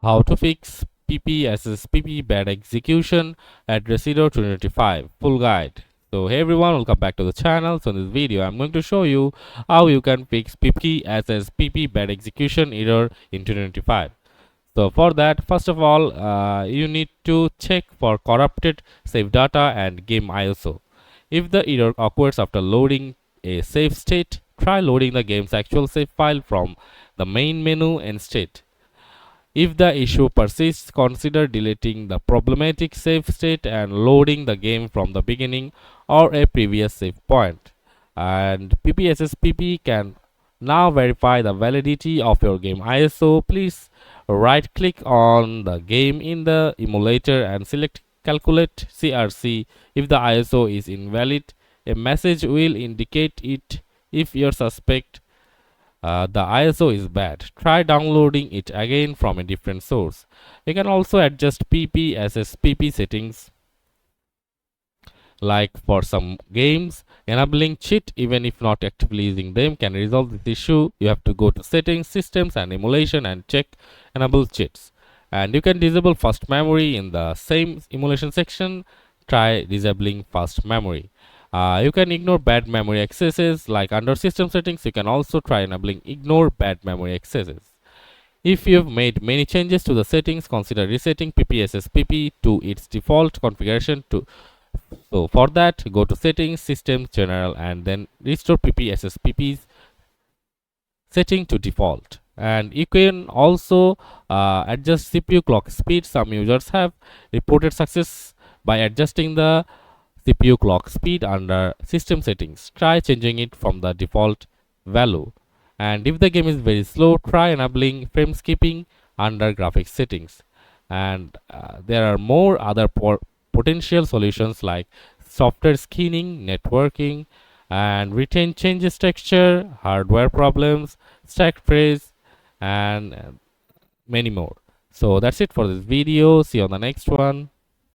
How to fix PPSSPP bad execution address error 2025 full guide. So hey everyone, welcome back to the channel. So in this video I'm going to show you how you can fix PPSSPP bad execution error in 2025. So for that, first of all, you need to check for corrupted save data and game ISO. If the error occurs after loading a save state, try loading the game's actual save file from the main menu instead. If the issue persists, consider deleting the problematic save state and loading the game from the beginning or a previous save point. And PPSSPP can now verify the validity of your game ISO. Please right click on the game in the emulator and select calculate CRC. If the ISO is invalid, a message will indicate it. If your suspect the ISO is bad, try downloading it again from a different source. You can also adjust PPSSPP settings, like for some games, enabling cheat even if not actively using them can resolve this issue. You have to go to settings, systems and emulation and check enable cheats. And you can disable fast memory in the same emulation section. Try disabling fast memory. You can ignore bad memory accesses, like under system settings. You can also try enabling ignore bad memory accesses. If you've made many changes to the settings, consider resetting PPSSPP to its default configuration. So for that, go to settings, systems, general, and then restore PPSSPP's setting to default. And you can also adjust CPU clock speed. Some users have reported success by adjusting the CPU clock speed under system settings. Try changing it from the default value. And if the game is very slow, try enabling frame skipping under graphics settings. And there are more other potential solutions like software skinning, networking, and retain changes texture, hardware problems, stack phrase, and many more. So that's it for this video. See you on the next one.